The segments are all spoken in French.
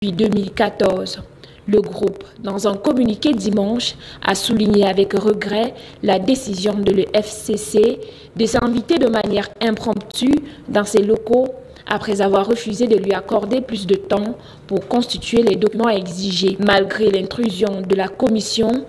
Depuis 2014. Le groupe, dans un communiqué dimanche, a souligné avec regret la décision de l'EFCC de s'inviter de manière impromptue dans ses locaux après avoir refusé de lui accorder plus de temps pour constituer les documents exigés. Malgré l'intrusion de la commission,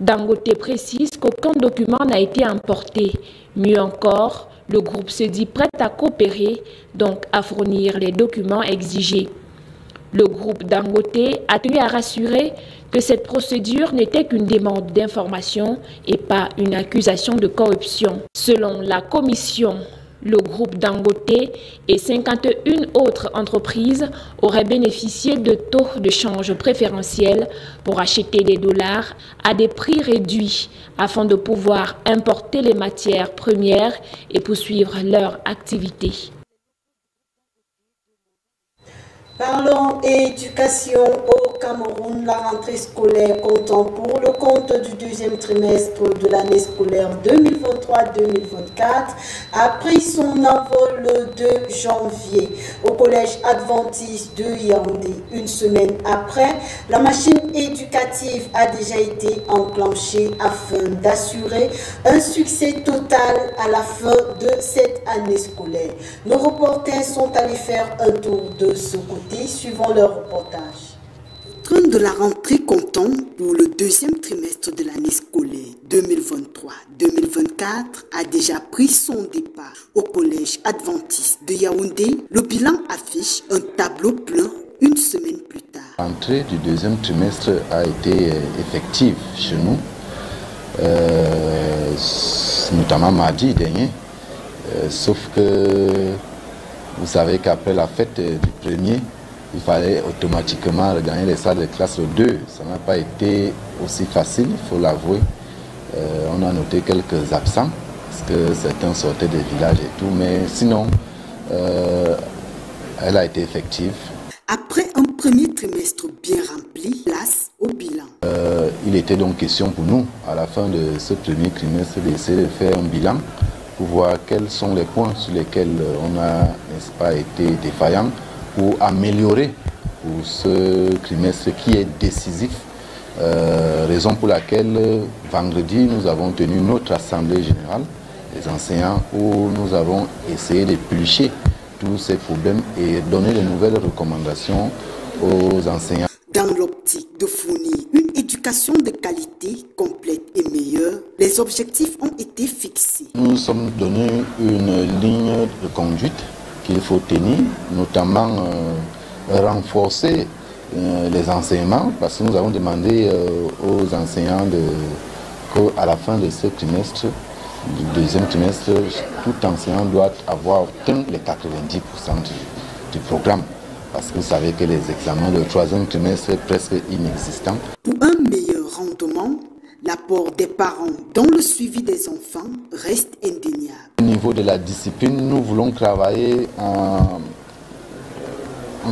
Dangote précise qu'aucun document n'a été emporté. Mieux encore, le groupe se dit prêt à coopérer, donc à fournir les documents exigés. Le groupe Dangote a tenu à rassurer que cette procédure n'était qu'une demande d'information et pas une accusation de corruption. Selon la commission, le groupe Dangote et 51 autres entreprises auraient bénéficié de taux de change préférentiels pour acheter des dollars à des prix réduits afin de pouvoir importer les matières premières et poursuivre leur activité. Parlons éducation au Cameroun. La rentrée scolaire comptant pour le compte du deuxième trimestre de l'année scolaire 2023-2024 a pris son envol le 2 janvier au collège adventiste de Yaoundé. Une semaine après, la machine éducative a déjà été enclenchée afin d'assurer un succès total à la fin de cette année scolaire. Nos reporters sont allés faire un tour de ce côté. Suivant leur reportage. Train de la rentrée comptant pour le deuxième trimestre de l'année scolaire 2023-2024 a déjà pris son départ au collège adventiste de Yaoundé. Le bilan affiche un tableau plein une semaine plus tard. L'entrée du deuxième trimestre a été effective chez nous, notamment mardi dernier, sauf que vous savez qu'après la fête du premier, il fallait automatiquement regagner les salles de classe le 2. Ça n'a pas été aussi facile, il faut l'avouer. On a noté quelques absents, parce que certains sortaient des villages et tout, mais sinon, elle a été effective. Après un premier trimestre bien rempli, place au bilan. Il était donc question pour nous, à la fin de ce premier trimestre, d'essayer de faire un bilan pour voir quels sont les points sur lesquels on a, n'est-ce pas, été défaillant pour améliorer pour ce trimestre qui est décisif. Raison pour laquelle vendredi, nous avons tenu notre assemblée générale des enseignants où nous avons essayé d'éplucher tous ces problèmes et donner de nouvelles recommandations aux enseignants. Dans l'optique de fournir une éducation de qualité complète et meilleure, les objectifs ont été fixés. Nous nous sommes donné une ligne de conduite qu'il faut tenir, notamment renforcer les enseignements, parce que nous avons demandé aux enseignants qu'à la fin de ce trimestre, du deuxième trimestre, tout enseignant doit avoir atteint les 90% du programme. Parce que vous savez que les examens de troisième trimestre sont presque inexistants. Pour un meilleur rendement, l'apport des parents dans le suivi des enfants reste indéniable. Au niveau de la discipline, nous voulons travailler en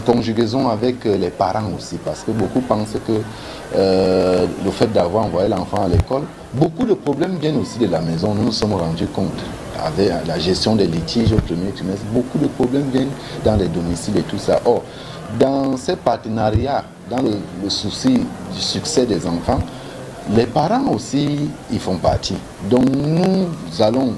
conjugaison avec les parents aussi, parce que beaucoup pensent que le fait d'avoir envoyé l'enfant à l'école, beaucoup de problèmes viennent aussi de la maison. Nous nous sommes rendus compte, avec la gestion des litiges au premier trimestre, beaucoup de problèmes viennent dans les domiciles et tout ça. Or, dans ces partenariats, dans le souci du succès des enfants, les parents aussi y font partie. Donc nous allons,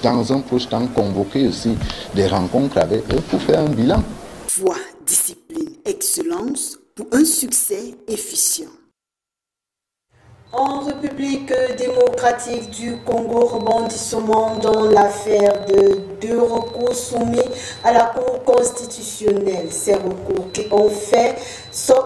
dans un proche temps, convoquer aussi des rencontres avec eux pour faire un bilan. Foi, discipline, excellence pour un succès efficient. En République démocratique du Congo, rebondissement dans l'affaire de 2 recours soumis à la Cour constitutionnelle. Ces recours qui ont fait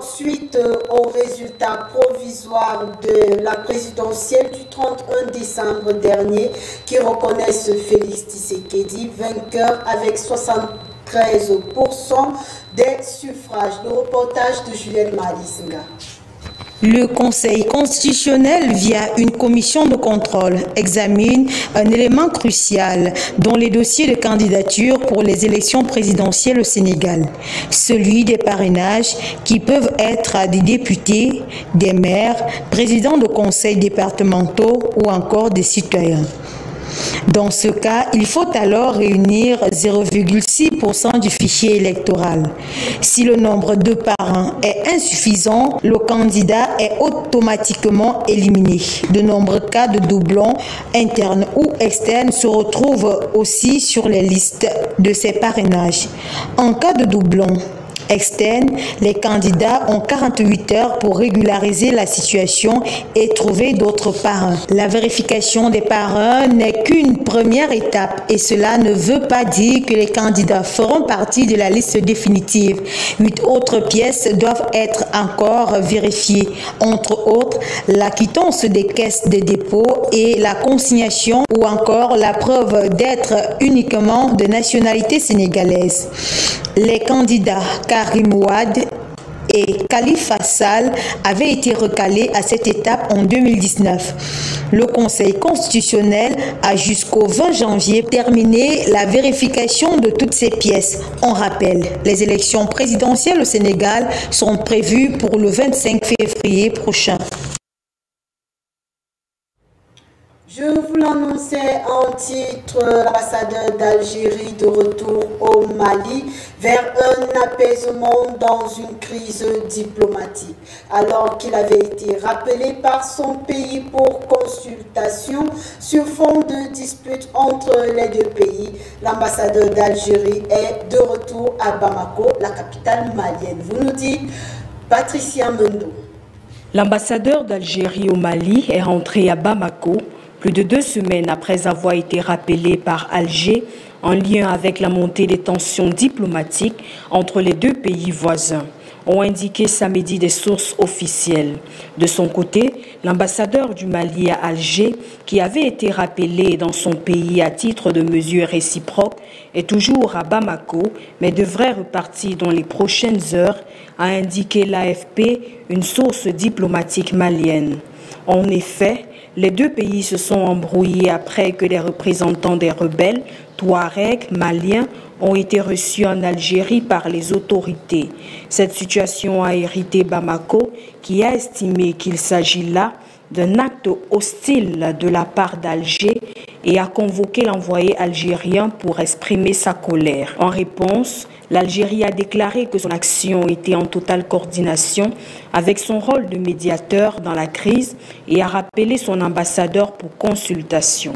suite au résultat provisoire de la présidentielle du 31 décembre dernier qui reconnaissent Félix Tshisekedi vainqueur avec 73% des suffrages. Le reportage de Juliette Malisinga. Le Conseil constitutionnel, via une commission de contrôle, examine un élément crucial dans les dossiers de candidature pour les élections présidentielles au Sénégal, celui des parrainages qui peuvent être des députés, des maires, présidents de conseils départementaux ou encore des citoyens. Dans ce cas, il faut alors réunir 0,6% du fichier électoral. Si le nombre de parrains est insuffisant, le candidat est automatiquement éliminé. De nombreux cas de doublons internes ou externes se retrouvent aussi sur les listes de ces parrainages. En cas de doublon externe, les candidats ont 48 heures pour régulariser la situation et trouver d'autres parrains. La vérification des parrains n'est qu'une première étape et cela ne veut pas dire que les candidats feront partie de la liste définitive. 8 autres pièces doivent être encore vérifiées, entre autres la quittance des caisses de dépôt et la consignation ou encore la preuve d'être uniquement de nationalité sénégalaise. Les candidats Karim Ouad et Khalifa Sall avaient été recalés à cette étape en 2019. Le Conseil constitutionnel a jusqu'au 20 janvier terminé la vérification de toutes ces pièces. On rappelle, les élections présidentielles au Sénégal sont prévues pour le 25 février prochain. Je vous l'annonçais en titre, l'ambassadeur d'Algérie de retour au Mali vers un apaisement dans une crise diplomatique. Alors qu'il avait été rappelé par son pays pour consultation sur fond de dispute entre les deux pays, l'ambassadeur d'Algérie est de retour à Bamako, la capitale malienne. Vous nous dites, Patricia Mendo. L'ambassadeur d'Algérie au Mali est rentré à Bamako plus de 2 semaines après avoir été rappelé par Alger en lien avec la montée des tensions diplomatiques entre les deux pays voisins, ont indiqué samedi des sources officielles. De son côté, l'ambassadeur du Mali à Alger, qui avait été rappelé dans son pays à titre de mesures réciproques, est toujours à Bamako, mais devrait repartir dans les prochaines heures, a indiqué l'AFP, une source diplomatique malienne. En effet, les deux pays se sont embrouillés après que les représentants des rebelles, Touaregs, maliens, ont été reçus en Algérie par les autorités. Cette situation a irrité Bamako, qui a estimé qu'il s'agit là d'un acte hostile de la part d'Alger et a convoqué l'envoyé algérien pour exprimer sa colère. En réponse, l'Algérie a déclaré que son action était en totale coordination avec son rôle de médiateur dans la crise et a rappelé son ambassadeur pour consultation.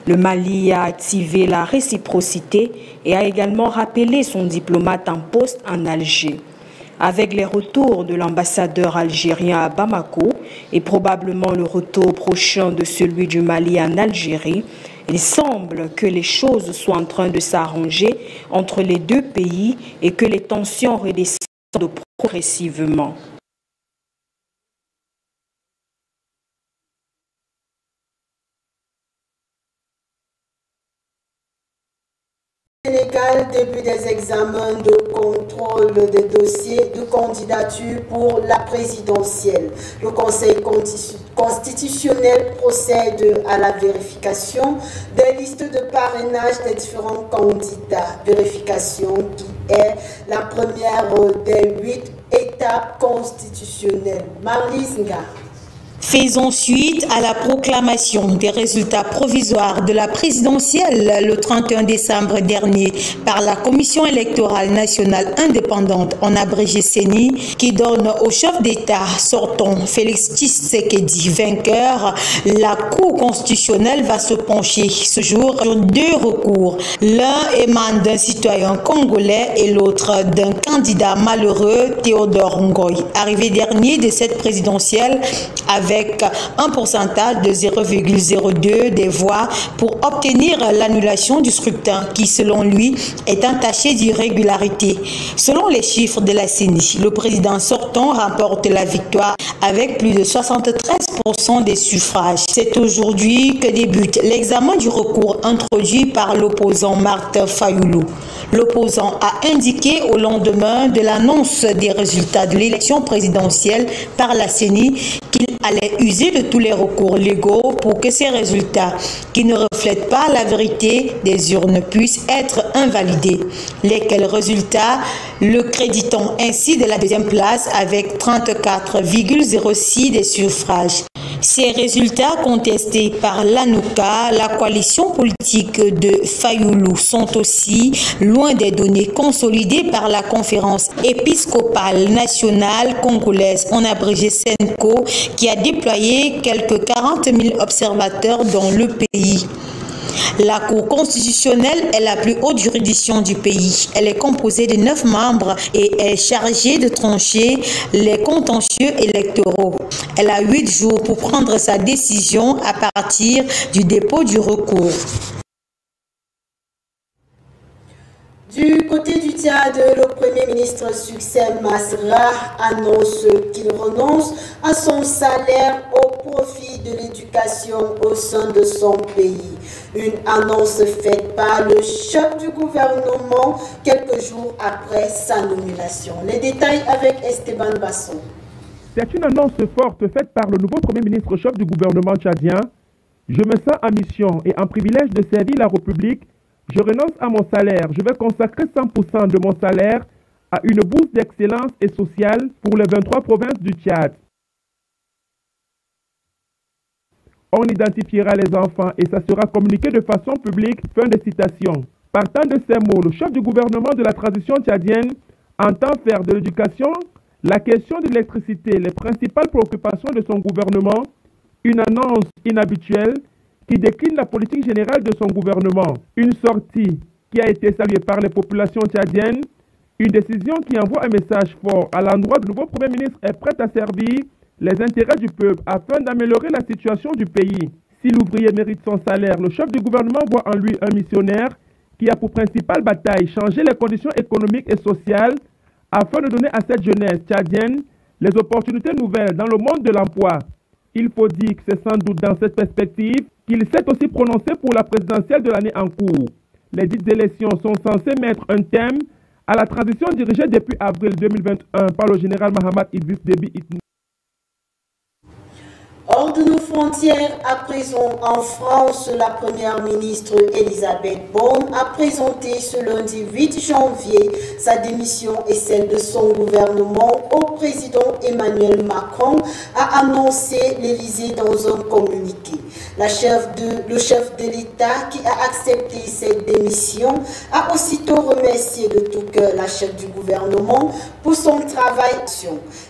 Le Mali a activé la réciprocité et a également rappelé son diplomate en poste en Alger. Avec les retours de l'ambassadeur algérien à Bamako et probablement le retour prochain de celui du Mali en Algérie, il semble que les choses soient en train de s'arranger entre les deux pays et que les tensions redescendent progressivement. Sénégal, début des examens de contrôle des dossiers de candidature pour la présidentielle. Le Conseil constitutionnel procède à la vérification des listes de parrainage des différents candidats. Vérification qui est la première des 8 étapes constitutionnelles. Marlise Nga. Faisons suite à la proclamation des résultats provisoires de la présidentielle le 31 décembre dernier par la Commission électorale nationale indépendante, en abrégé CENI, qui donne au chef d'État sortant Félix Tshisekedi vainqueur. La Cour constitutionnelle va se pencher ce jour sur 2 recours. L'un émane d'un citoyen congolais et l'autre d'un candidat malheureux, Théodore Ngoy, arrivé dernier de cette présidentielle avec un pourcentage de 0,02 des voix pour obtenir l'annulation du scrutin qui, selon lui, est entaché d'irrégularité. Selon les chiffres de la CENI, le président sortant remporte la victoire avec plus de 73% des suffrages. C'est aujourd'hui que débute l'examen du recours introduit par l'opposant Martin Fayoulou. L'opposant a indiqué au lendemain de l'annonce des résultats de l'élection présidentielle par la CENI qu'il allait user de tous les recours légaux pour que ces résultats, qui ne reflètent pas la vérité des urnes, puissent être invalidés. Lesquels résultats le créditant ainsi de la 2e place avec 34,06 des suffrages. Ces résultats contestés par l'ANOCA, la coalition politique de Fayoulou, sont aussi loin des données consolidées par la conférence épiscopale nationale congolaise, en abrégé SENCO, qui a déployé quelques 40 000 observateurs dans le pays. La Cour constitutionnelle est la plus haute juridiction du pays. Elle est composée de 9 membres et est chargée de trancher les contentieux électoraux. Elle a 8 jours pour prendre sa décision à partir du dépôt du recours. Du côté du Tchad, le Premier ministre Succès Masra annonce qu'il renonce à son salaire au profit de l'éducation au sein de son pays. Une annonce faite par le chef du gouvernement quelques jours après sa nomination. Les détails avec Esteban Basson. C'est une annonce forte faite par le nouveau Premier ministre chef du gouvernement tchadien. Je me sens en mission et en privilège de servir la République. Je renonce à mon salaire. Je vais consacrer 100% de mon salaire à une bourse d'excellence et sociale pour les 23 provinces du Tchad. On identifiera les enfants et ça sera communiqué de façon publique. Fin de citation. Partant de ces mots, le chef du gouvernement de la transition tchadienne entend faire de l'éducation la question de l'électricité les principales préoccupations de son gouvernement, une annonce inhabituelle qui décline la politique générale de son gouvernement. Une sortie qui a été saluée par les populations tchadiennes, une décision qui envoie un message fort à l'endroit du nouveau Premier ministre est prêt à servir les intérêts du peuple afin d'améliorer la situation du pays. Si l'ouvrier mérite son salaire, le chef du gouvernement voit en lui un missionnaire qui a pour principale bataille changer les conditions économiques et sociales afin de donner à cette jeunesse tchadienne les opportunités nouvelles dans le monde de l'emploi. Il faut dire que c'est sans doute dans cette perspective qu'il s'est aussi prononcé pour la présidentielle de l'année en cours. Les dites élections sont censées mettre un thème à la transition dirigée depuis avril 2021 par le général Mahamat Idriss Déby Itno. Hors de nos frontières, à présent en France, la première ministre Elisabeth Borne a présenté ce lundi 8 janvier sa démission et celle de son gouvernement au président Emmanuel Macron, a annoncé l'Élysée dans un communiqué. Le chef de l'État qui a accepté cette démission a aussitôt remercié de tout cœur la chef du gouvernement pour son travail.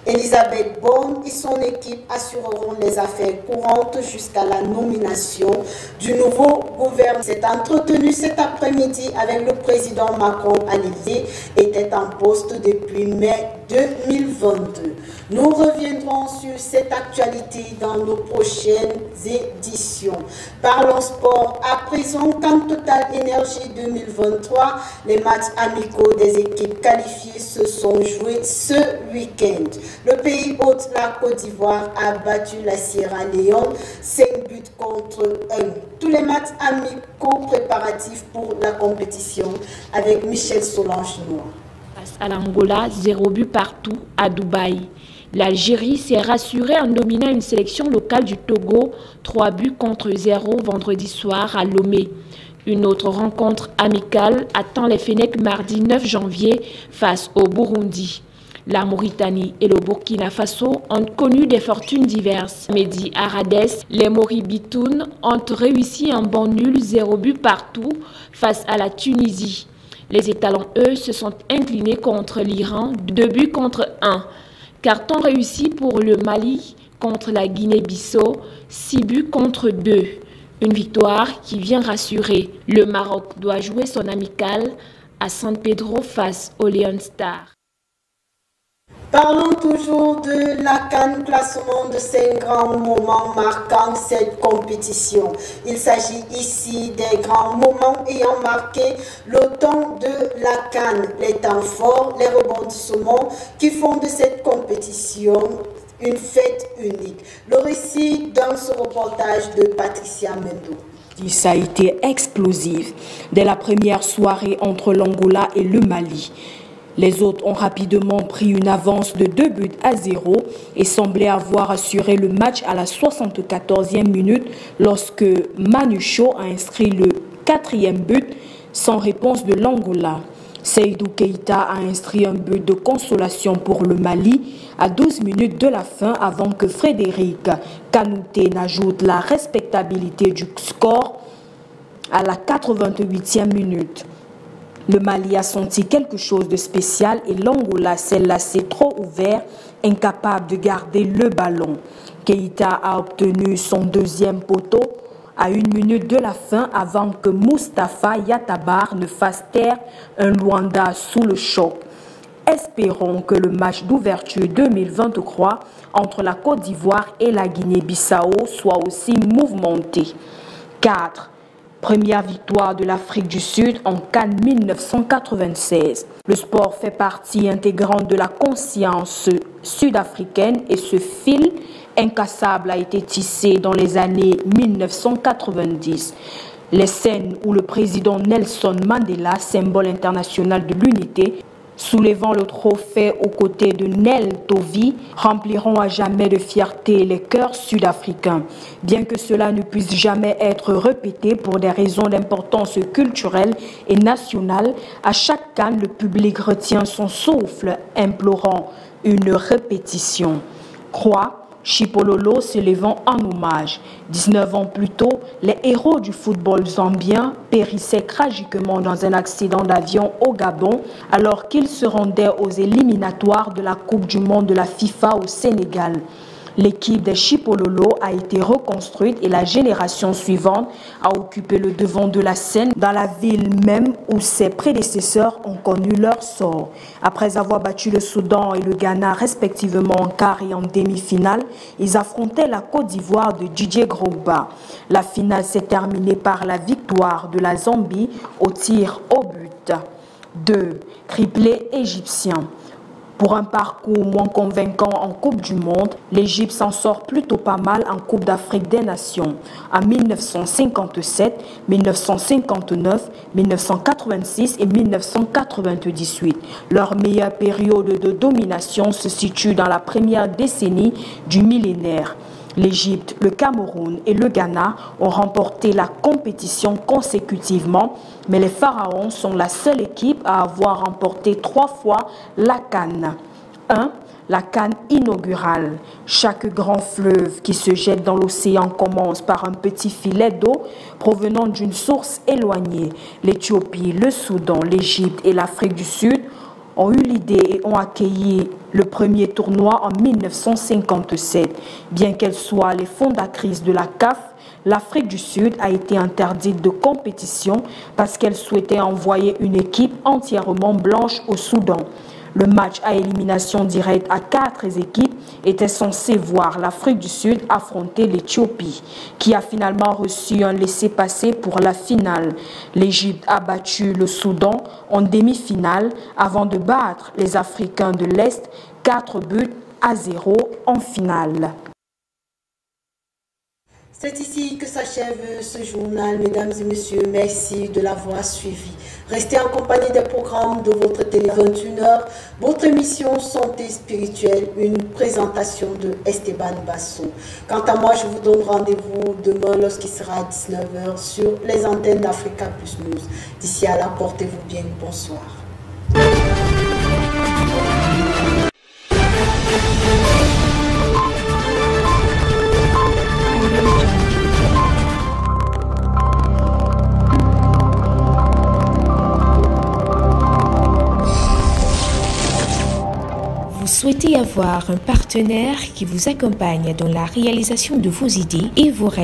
Elisabeth Borne et son équipe assureront les affaires courantes jusqu'à la nomination du nouveau gouvernement. S'est entretenu cet après-midi avec le président Macron à l'Élysée, était en poste depuis mai 2022. Nous reviendrons sur cette actualité dans nos prochaines éditions. Parlons sport. À présent, quand Total Énergie 2023, les matchs amicaux des équipes qualifiées se sont joués ce week-end. Le pays hôte, la Côte d'Ivoire, a battu la Sierra Leone 5 buts contre 1. Tous les matchs amicaux préparatifs pour la compétition avec Michel Solange-Noir. À l'Angola, 0 but partout à Dubaï. L'Algérie s'est rassurée en dominant une sélection locale du Togo, 3 buts contre 0 vendredi soir à Lomé. Une autre rencontre amicale attend les Fennecs mardi 9 janvier face au Burundi. La Mauritanie et le Burkina Faso ont connu des fortunes diverses. Mehdi Arades, les Moribitounes ont réussi un bon nul 0 but partout face à la Tunisie. Les étalons, eux, se sont inclinés contre l'Iran, 2 buts contre 1. Carton réussi pour le Mali contre la Guinée-Bissau, 6 buts contre 2. Une victoire qui vient rassurer. Le Maroc doit jouer son amical à San Pedro face au Leon Star. Parlons toujours de la CAN, classement de 5 grands moments marquant cette compétition. Il s'agit ici des grands moments ayant marqué le temps de la CAN, les temps forts, les rebondissements qui font de cette compétition une fête unique. Le récit dans ce reportage de Patricia Mendo. Ça a été explosif dès la première soirée entre l'Angola et le Mali. Les autres ont rapidement pris une avance de 2 buts à 0 et semblaient avoir assuré le match à la 74e minute lorsque Manu Chao a inscrit le 4e but sans réponse de l'Angola. Seydou Keïta a inscrit un but de consolation pour le Mali à 12 minutes de la fin avant que Frédéric Kanouté n'ajoute la respectabilité du score à la 88e minute. Le Mali a senti quelque chose de spécial et l'Angola s'est laissé trop ouvert, incapable de garder le ballon. Keïta a obtenu son deuxième poteau à 1 minute de la fin avant que Mustapha Yatabar ne fasse taire un Luanda sous le choc. Espérons que le match d'ouverture 2023 entre la Côte d'Ivoire et la Guinée-Bissau soit aussi mouvementé. 4. Première victoire de l'Afrique du Sud en CAN 1996. Le sport fait partie intégrante de la conscience sud-africaine et ce fil incassable a été tissé dans les années 1990. Les scènes où le président Nelson Mandela, symbole international de l'unité, soulevant le trophée aux côtés de Nel Tovi, rempliront à jamais de fierté les cœurs sud-africains. Bien que cela ne puisse jamais être répété pour des raisons d'importance culturelle et nationale, à chaque CAN, le public retient son souffle, implorant une répétition. Croix Chipololo s'élevant en hommage. 19 ans plus tôt, les héros du football zambien périssaient tragiquement dans un accident d'avion au Gabon alors qu'ils se rendaient aux éliminatoires de la Coupe du Monde de la FIFA au Sénégal. L'équipe des Chipololo a été reconstruite et la génération suivante a occupé le devant de la scène dans la ville même où ses prédécesseurs ont connu leur sort. Après avoir battu le Soudan et le Ghana respectivement en quart et en demi-finale, ils affrontaient la Côte d'Ivoire de Didier Drogba. La finale s'est terminée par la victoire de la Zambie au tir au but. 2. Triplé égyptien. Pour un parcours moins convaincant en Coupe du Monde, l'Égypte s'en sort plutôt pas mal en Coupe d'Afrique des Nations. En 1957, 1959, 1986 et 1998. Leur meilleure période de domination se situe dans la première décennie du millénaire. L'Égypte, le Cameroun et le Ghana ont remporté la compétition consécutivement, mais les Pharaons sont la seule équipe à avoir remporté 3 fois la CAN. 1. La CAN inaugurale. Chaque grand fleuve qui se jette dans l'océan commence par un petit filet d'eau provenant d'une source éloignée. L'Éthiopie, le Soudan, l'Égypte et l'Afrique du Sud ont eu l'idée et ont accueilli le premier tournoi en 1957. Bien qu'elle soit les fondatrices de la CAF, l'Afrique du Sud a été interdite de compétition parce qu'elle souhaitait envoyer une équipe entièrement blanche au Soudan. Le match à élimination directe à 4 équipes était censé voir l'Afrique du Sud affronter l'Éthiopie, qui a finalement reçu un laissez-passer pour la finale. L'Égypte a battu le Soudan en demi-finale avant de battre les Africains de l'Est 4-0 en finale. C'est ici que s'achève ce journal, mesdames et messieurs. Merci de l'avoir suivi. Restez en compagnie des programmes de votre télé 21h. Votre émission Santé spirituelle, une présentation de Esteban Basso. Quant à moi, je vous donne rendez-vous demain lorsqu'il sera à 19h sur les antennes d'Africa Plus News. D'ici là, portez-vous bien. Bonsoir. Vous souhaitez avoir un partenaire qui vous accompagne dans la réalisation de vos idées et vos rêves?